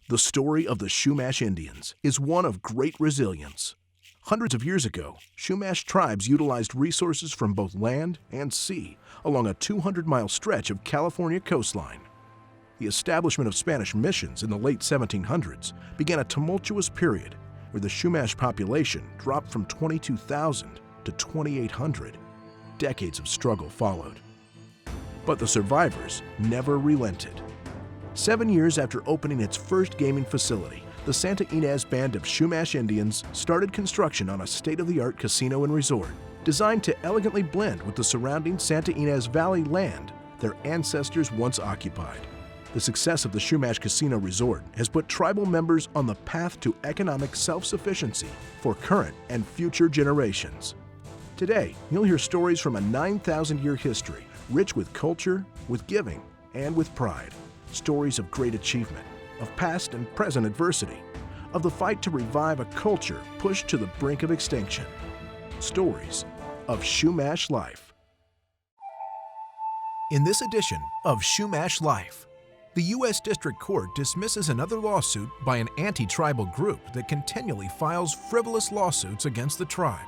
The story of the Chumash Indians is one of great resilience. Hundreds of years ago, Chumash tribes utilized resources from both land and sea along a 200-mile stretch of California coastline. The establishment of Spanish missions in the late 1700s began a tumultuous period where the Chumash population dropped from 22,000 to 2,800. Decades of struggle followed. But the survivors never relented. 7 years after opening its first gaming facility, the Santa Ynez Band of Chumash Indians started construction on a state-of-the-art casino and resort designed to elegantly blend with the surrounding Santa Ynez Valley land their ancestors once occupied. The success of the Chumash Casino Resort has put tribal members on the path to economic self-sufficiency for current and future generations. Today, you'll hear stories from a 9,000-year history, rich with culture, with giving, and with pride. Stories of great achievement, of past and present adversity, of the fight to revive a culture pushed to the brink of extinction. Stories of Chumash life. In this edition of Chumash Life, the U.S. District Court dismisses another lawsuit by an anti-tribal group that continually files frivolous lawsuits against the tribe.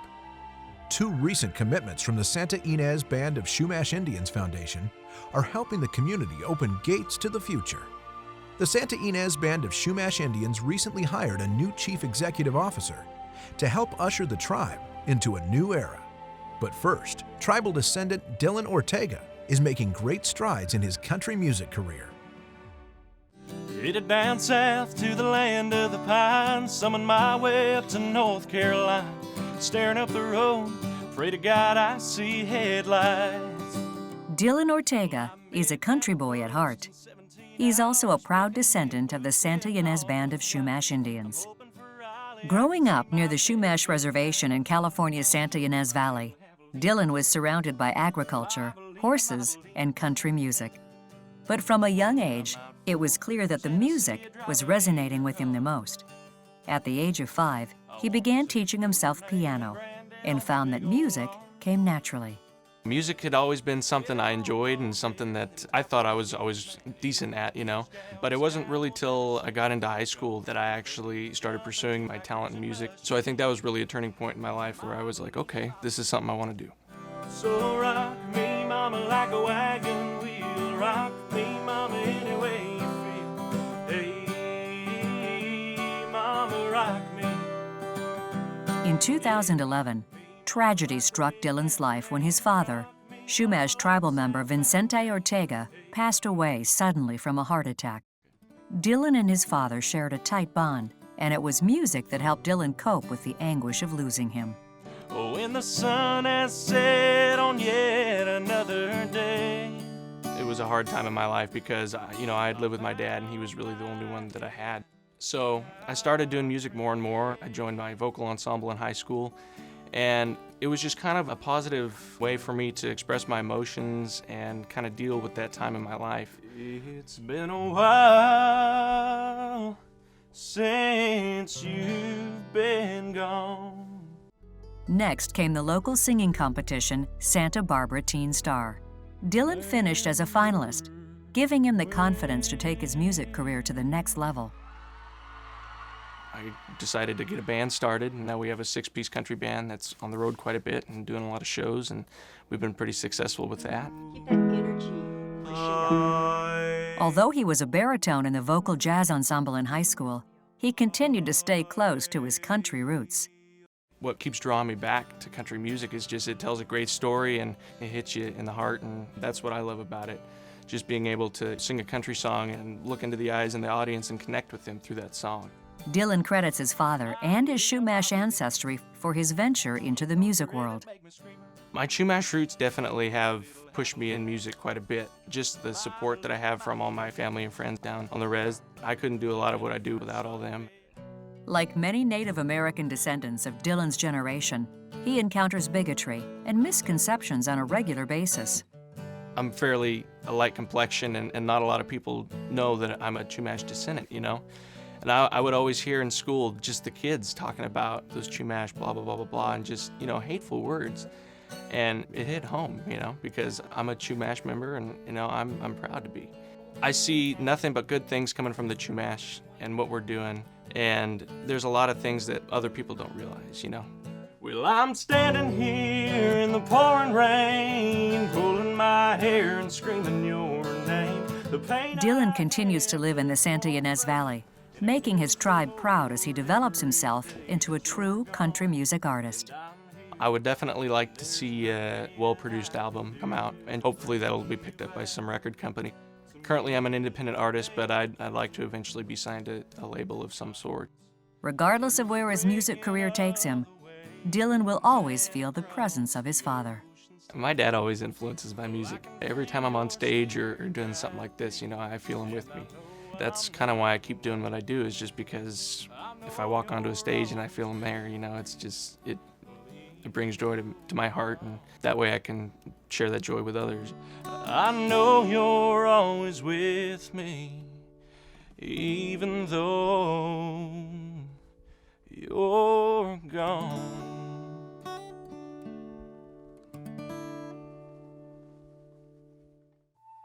Two recent commitments from the Santa Ynez Band of Chumash Indians Foundation are helping the community open gates to the future. The Santa Ynez Band of Chumash Indians recently hired a new chief executive officer to help usher the tribe into a new era. But first, tribal descendant Dylan Ortega is making great strides in his country music career. Headed down south to the land of the pines, summon my way up to North Carolina, staring up the road, pray to God I see headlights. Dylan Ortega is a country boy at heart. He's also a proud descendant of the Santa Ynez Band of Chumash Indians. Growing up near the Chumash Reservation in California's Santa Ynez Valley, Dylan was surrounded by agriculture, horses, and country music. But from a young age, it was clear that the music was resonating with him the most. At the age of 5, he began teaching himself piano and found that music came naturally. Music had always been something I enjoyed and something that I thought I was always decent at, But it wasn't really till I got into high school that I actually started pursuing my talent in music. So I think that was really a turning point in my life where I was like, okay, this is something I want to do. So rock me, mama, like a wagon wheel. Rock me, mama, any way you feel. Hey, mama, rock me. In 2011, tragedy struck Dylan's life when his father, Chumash tribal member Vicente Ortega, passed away suddenly from a heart attack. Dylan and his father shared a tight bond, and it was music that helped Dylan cope with the anguish of losing him. Oh, when the sun has set on yet another day. It was a hard time in my life because, I had lived with my dad and he was really the only one that I had. So I started doing music more and more. I joined my vocal ensemble in high school, and it was just kind of a positive way for me to express my emotions and kind of deal with that time in my life. It's been a while since you've been gone. Next came the local singing competition, Santa Barbara Teen Star. Dylan finished as a finalist, giving him the confidence to take his music career to the next level. I decided to get a band started, and now we have a 6-piece country band that's on the road quite a bit and doing a lot of shows, and we've been pretty successful with that. Keep that energy. Although he was a baritone in the vocal jazz ensemble in high school, he continued to stay close to his country roots. What keeps drawing me back to country music is just it tells a great story and it hits you in the heart, and that's what I love about it. Just being able to sing a country song and look into the eyes in the audience and connect with them through that song. Dylan credits his father and his Chumash ancestry for his venture into the music world. My Chumash roots definitely have pushed me in music quite a bit. Just the support that I have from all my family and friends down on the res. I couldn't do a lot of what I do without all them. Like many Native American descendants of Dylan's generation, he encounters bigotry and misconceptions on a regular basis. I'm fairly a light complexion, and not a lot of people know that I'm a Chumash descendant, And I would always hear in school just the kids talking about those Chumash, blah, blah, blah, blah, blah, and just, hateful words. And it hit home, because I'm a Chumash member and, I'm proud to be. I see nothing but good things coming from the Chumash and what we're doing, and there's a lot of things that other people don't realize, you know. Well, I'm standing here in the pouring rain, pulling my hair and screaming your name. The pain Dylan continues to live in the Santa Ynez Valley, making his tribe proud as he develops himself into a true country music artist. I would definitely like to see a well-produced album come out, and hopefully that'll be picked up by some record company. Currently, I'm an independent artist, but I'd like to eventually be signed to a label of some sort. Regardless of where his music career takes him, Dylan will always feel the presence of his father. My dad always influences my music. Every time I'm on stage or doing something like this, you know, I feel him with me. That's kind of why I keep doing what I do, is just because if I walk onto a stage and I feel him there, you know, it's just, it brings joy to my heart, and that way I can share that joy with others. I know you're always with me, even though you're gone.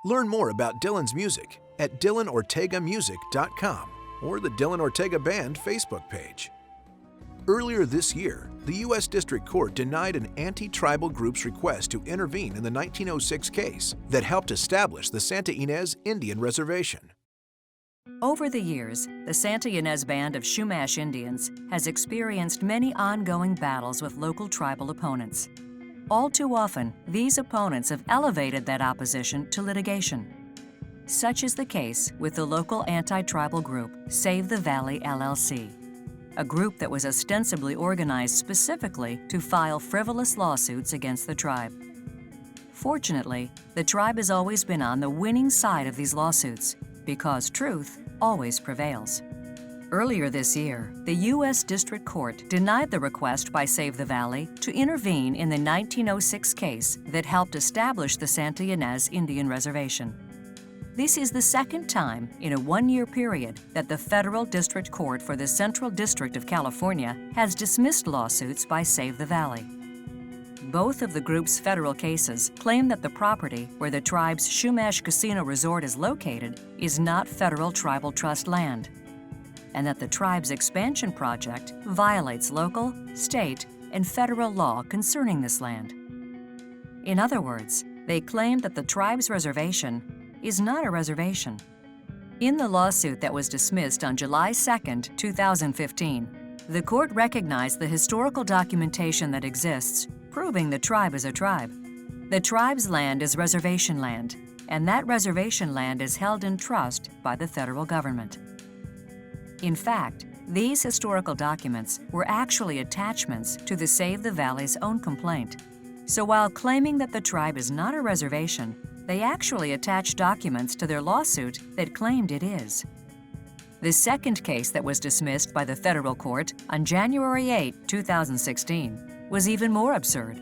Learn more about Dylan's music at dylanortegamusic.com or the Dylan Ortega Band Facebook page. Earlier this year, the U.S. District Court denied an anti-tribal group's request to intervene in the 1906 case that helped establish the Santa Ynez Indian Reservation. Over the years, the Santa Ynez Band of Chumash Indians has experienced many ongoing battles with local tribal opponents. All too often, these opponents have elevated that opposition to litigation. Such is the case with the local anti-tribal group, Save the Valley LLC, a group that was ostensibly organized specifically to file frivolous lawsuits against the tribe. Fortunately, the tribe has always been on the winning side of these lawsuits, because truth always prevails. Earlier this year, the U.S. District Court denied the request by Save the Valley to intervene in the 1906 case that helped establish the Santa Ynez Indian Reservation. This is the second time in a one-year period that the Federal District Court for the Central District of California has dismissed lawsuits by Save the Valley. Both of the group's federal cases claim that the property where the tribe's Chumash Casino Resort is located is not federal tribal trust land, and that the tribe's expansion project violates local, state, and federal law concerning this land. In other words, they claim that the tribe's reservation is not a reservation. In the lawsuit that was dismissed on July 2, 2015, the court recognized the historical documentation that exists, proving the tribe is a tribe. The tribe's land is reservation land, and that reservation land is held in trust by the federal government. In fact, these historical documents were actually attachments to the Save the Valley's own complaint. So while claiming that the tribe is not a reservation, they actually attached documents to their lawsuit that claimed it is. The second case that was dismissed by the federal court on January 8, 2016, was even more absurd.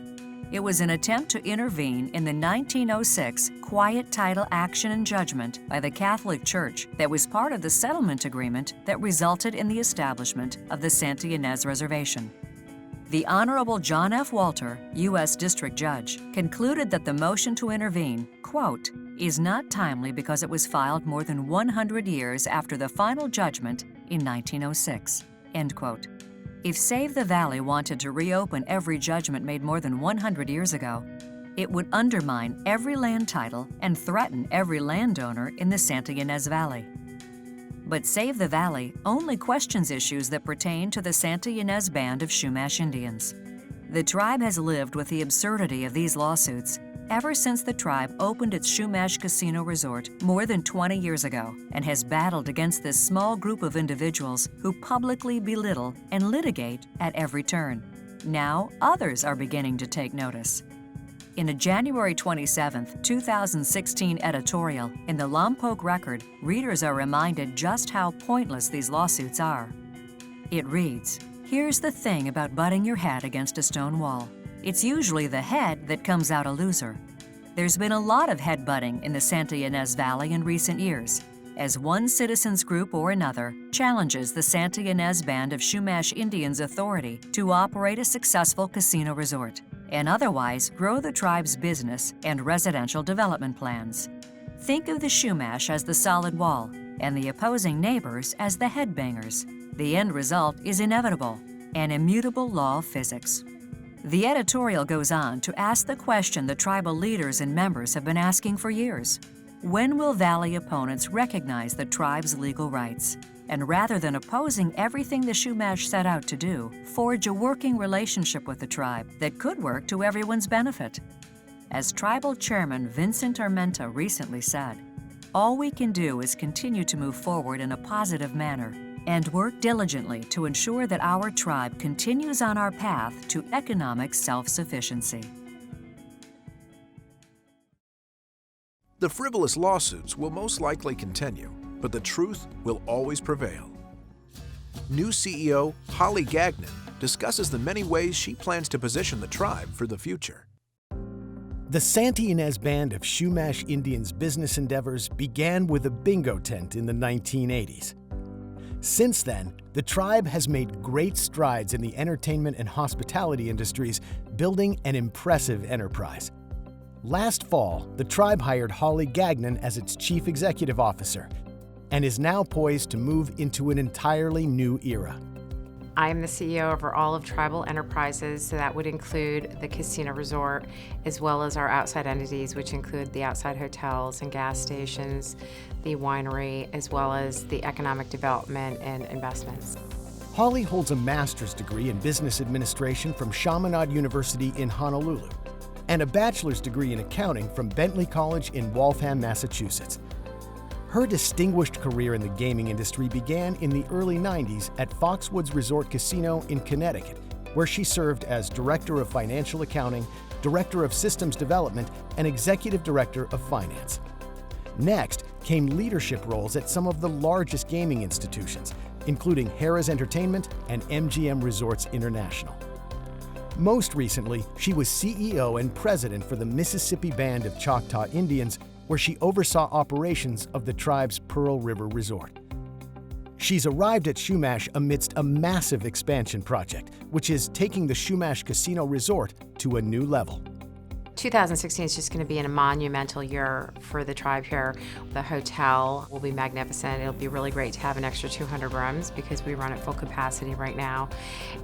It was an attempt to intervene in the 1906 quiet title action and judgment by the Catholic Church that was part of the settlement agreement that resulted in the establishment of the Santa Ynez Reservation. The Honorable John F. Walter, U.S. District Judge, concluded that the motion to intervene, quote, is not timely because it was filed more than 100 years after the final judgment in 1906, end quote. If Save the Valley wanted to reopen every judgment made more than 100 years ago, it would undermine every land title and threaten every landowner in the Santa Ynez Valley. But Save the Valley only questions issues that pertain to the Santa Ynez Band of Chumash Indians. The tribe has lived with the absurdity of these lawsuits ever since the tribe opened its Chumash Casino Resort more than 20 years ago, and has battled against this small group of individuals who publicly belittle and litigate at every turn. Now, others are beginning to take notice. In a January 27, 2016 editorial in the Lompoc Record, readers are reminded just how pointless these lawsuits are. It reads, "Here's the thing about butting your head against a stone wall. It's usually the head that comes out a loser. There's been a lot of headbutting in the Santa Ynez Valley in recent years, as one citizens group or another challenges the Santa Ynez Band of Chumash Indians' authority to operate a successful casino resort, and otherwise grow the tribe's business and residential development plans. Think of the Chumash as the solid wall and the opposing neighbors as the headbangers. The end result is inevitable, an immutable law of physics. The editorial goes on to ask the question the tribal leaders and members have been asking for years. When will Valley opponents recognize the tribe's legal rights? And rather than opposing everything the Chumash set out to do, forge a working relationship with the tribe that could work to everyone's benefit? As Tribal Chairman Vincent Armenta recently said, all we can do is continue to move forward in a positive manner and work diligently to ensure that our tribe continues on our path to economic self-sufficiency. The frivolous lawsuits will most likely continue, but the truth will always prevail. New CEO Holly Gagnon discusses the many ways she plans to position the tribe for the future. The Santa Ynez Band of Chumash Indians' business endeavors began with a bingo tent in the 1980s. Since then, the tribe has made great strides in the entertainment and hospitality industries, building an impressive enterprise. Last fall, the tribe hired Holly Gagnon as its chief executive officer and is now poised to move into an entirely new era. I am the CEO over all of Tribal Enterprises, so that would include the casino resort, as well as our outside entities, which include the outside hotels and gas stations, the winery, as well as the economic development and investments. Holly holds a master's degree in business administration from Chaminade University in Honolulu and a bachelor's degree in accounting from Bentley College in Waltham, Massachusetts. Her distinguished career in the gaming industry began in the early 90s at Foxwoods Resort Casino in Connecticut, where she served as Director of Financial Accounting, Director of Systems Development, and Executive Director of Finance. Next came leadership roles at some of the largest gaming institutions, including Harrah's Entertainment and MGM Resorts International. Most recently, she was CEO and President for the Mississippi Band of Choctaw Indians, where she oversaw operations of the tribe's Pearl River Resort. She's arrived at Chumash amidst a massive expansion project, which is taking the Chumash Casino Resort to a new level. 2016 is just going to be a monumental year for the tribe here. The hotel will be magnificent. It'll be really great to have an extra 200 rooms because we run at full capacity right now.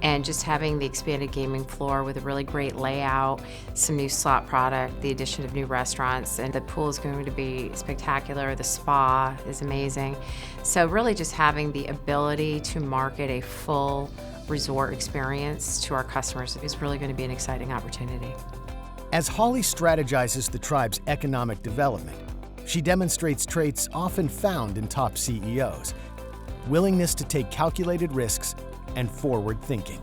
And just having the expanded gaming floor with a really great layout, some new slot product, the addition of new restaurants, and the pool is going to be spectacular. The spa is amazing. So really just having the ability to market a full resort experience to our customers is really going to be an exciting opportunity. As Holly strategizes the tribe's economic development, she demonstrates traits often found in top CEOs: willingness to take calculated risks and forward thinking.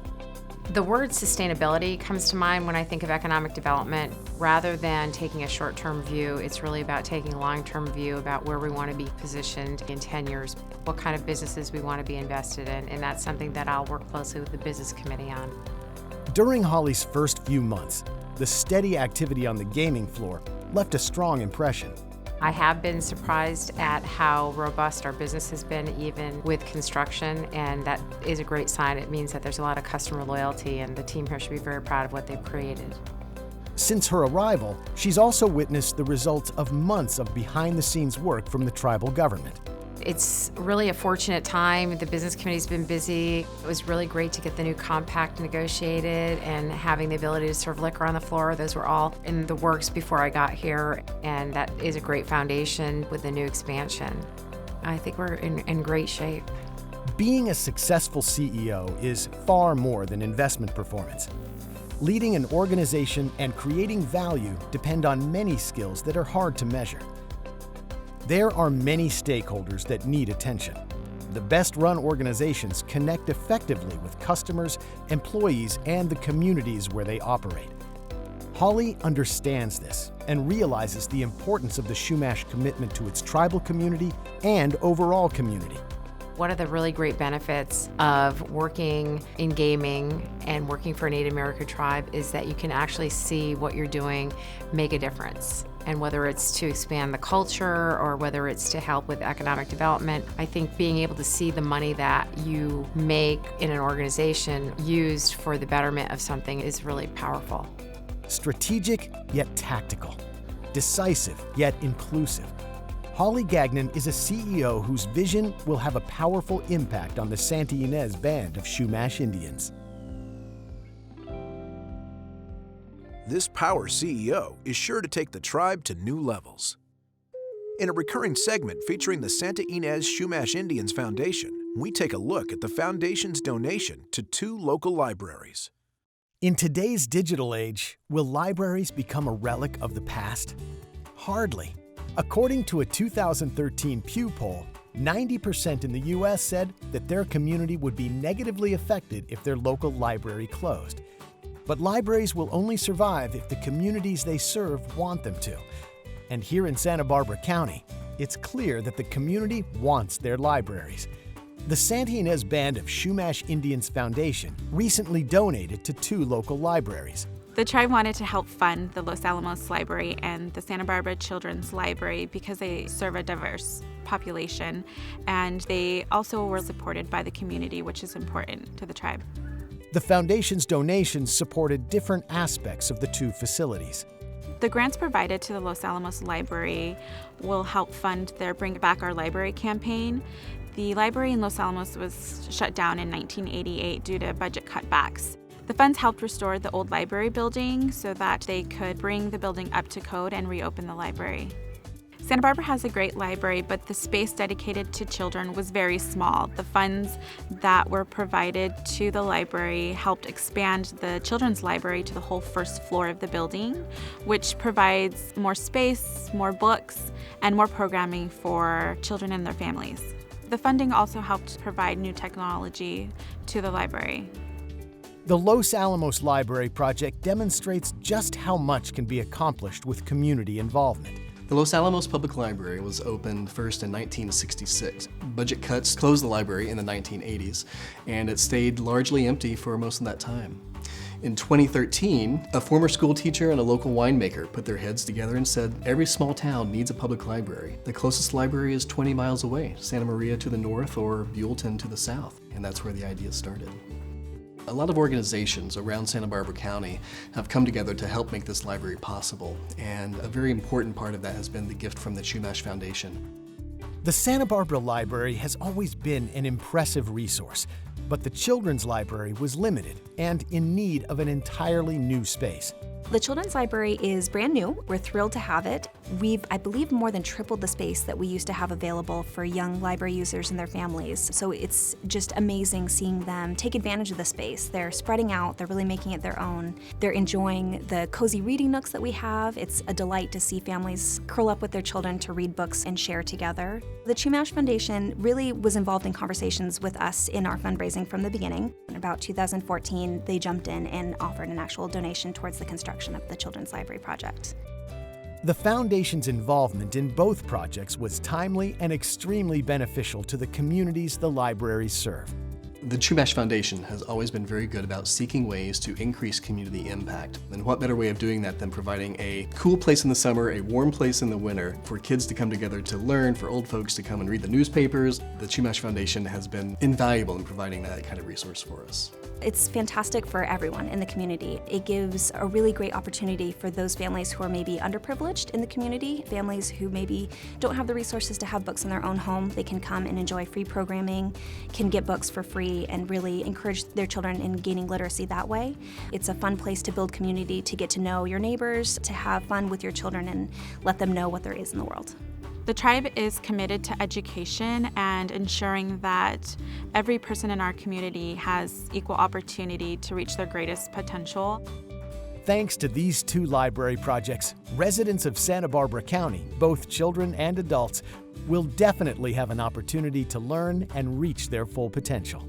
The word sustainability comes to mind when I think of economic development. Rather than taking a short-term view, it's really about taking a long-term view about where we want to be positioned in 10 years, what kind of businesses we want to be invested in, and that's something that I'll work closely with the business committee on. During Holly's first few months, the steady activity on the gaming floor left a strong impression. I have been surprised at how robust our business has been, even with construction, and that is a great sign. It means that there's a lot of customer loyalty, and the team here should be very proud of what they've created. Since her arrival, she's also witnessed the results of months of behind-the-scenes work from the tribal government. It's really a fortunate time. The business committee's been busy. It was really great to get the new compact negotiated and having the ability to serve liquor on the floor. Those were all in the works before I got here, and that is a great foundation with the new expansion. I think we're in great shape. Being a successful CEO is far more than investment performance. Leading an organization and creating value depend on many skills that are hard to measure. There are many stakeholders that need attention. The best-run organizations connect effectively with customers, employees, and the communities where they operate. Holly understands this and realizes the importance of the Chumash commitment to its tribal community and overall community. One of the really great benefits of working in gaming and working for a Native American tribe is that you can actually see what you're doing make a difference. And whether it's to expand the culture or whether it's to help with economic development, I think being able to see the money that you make in an organization used for the betterment of something is really powerful. Strategic yet tactical, decisive yet inclusive. Holly Gagnon is a CEO whose vision will have a powerful impact on the Santa Ynez Band of Chumash Indians. This power CEO is sure to take the tribe to new levels. In a recurring segment featuring the Santa Ynez Chumash Indians Foundation, we take a look at the foundation's donation to 2 local libraries. In today's digital age, will libraries become a relic of the past? Hardly. According to a 2013 Pew poll, 90% in the U.S. said that their community would be negatively affected if their local library closed. But libraries will only survive if the communities they serve want them to. And here in Santa Barbara County, it's clear that the community wants their libraries. The Santa Ynez Band of Chumash Indians Foundation recently donated to 2 local libraries. The tribe wanted to help fund the Los Alamos Library and the Santa Barbara Children's Library because they serve a diverse population, and they also were supported by the community, which is important to the tribe. The foundation's donations supported different aspects of the 2 facilities. The grants provided to the Los Alamos Library will help fund their Bring Back Our Library campaign. The library in Los Alamos was shut down in 1988 due to budget cutbacks. The funds helped restore the old library building so that they could bring the building up to code and reopen the library. Santa Barbara has a great library, but the space dedicated to children was very small. The funds that were provided to the library helped expand the children's library to the whole first floor of the building, which provides more space, more books, and more programming for children and their families. The funding also helped provide new technology to the library. The Los Alamos Library project demonstrates just how much can be accomplished with community involvement. The Los Alamos Public Library was opened first in 1966. Budget cuts closed the library in the 1980s, and it stayed largely empty for most of that time. In 2013, a former school teacher and a local winemaker put their heads together and said, every small town needs a public library. The closest library is 20 miles away, Santa Maria to the north or Buellton to the south, and that's where the idea started. A lot of organizations around Santa Barbara County have come together to help make this library possible, and a very important part of that has been the gift from the Chumash Foundation. The Santa Barbara Library has always been an impressive resource, but the Children's Library was limited and in need of an entirely new space. The Children's Library is brand new. We're thrilled to have it. We've, I believe, more than tripled the space that we used to have available for young library users and their families. So it's just amazing seeing them take advantage of the space. They're spreading out, they're really making it their own. They're enjoying the cozy reading nooks that we have. It's a delight to see families curl up with their children to read books and share together. The Chumash Foundation really was involved in conversations with us in our fundraising from the beginning. In about 2014, they jumped in and offered an actual donation towards the construction of the Children's Library project. The Foundation's involvement in both projects was timely and extremely beneficial to the communities the libraries serve. The Chumash Foundation has always been very good about seeking ways to increase community impact. And what better way of doing that than providing a cool place in the summer, a warm place in the winter, for kids to come together to learn, for old folks to come and read the newspapers. The Chumash Foundation has been invaluable in providing that kind of resource for us. It's fantastic for everyone in the community. It gives a really great opportunity for those families who are maybe underprivileged in the community, families who maybe don't have the resources to have books in their own home. They can come and enjoy free programming, can get books for free, and really encourage their children in gaining literacy that way. It's a fun place to build community, to get to know your neighbors, to have fun with your children and let them know what there is in the world. The tribe is committed to education and ensuring that every person in our community has equal opportunity to reach their greatest potential. Thanks to these two library projects, residents of Santa Barbara County, both children and adults, will definitely have an opportunity to learn and reach their full potential.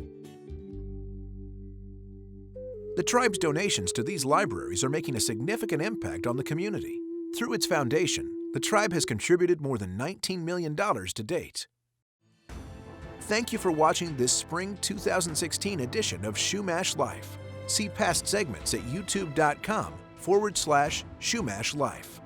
The tribe's donations to these libraries are making a significant impact on the community. Through its foundation, the tribe has contributed more than $19 million to date. Thank you for watching this spring 2016 edition of Chumash Life. See past segments at youtube.com/Chumash Life.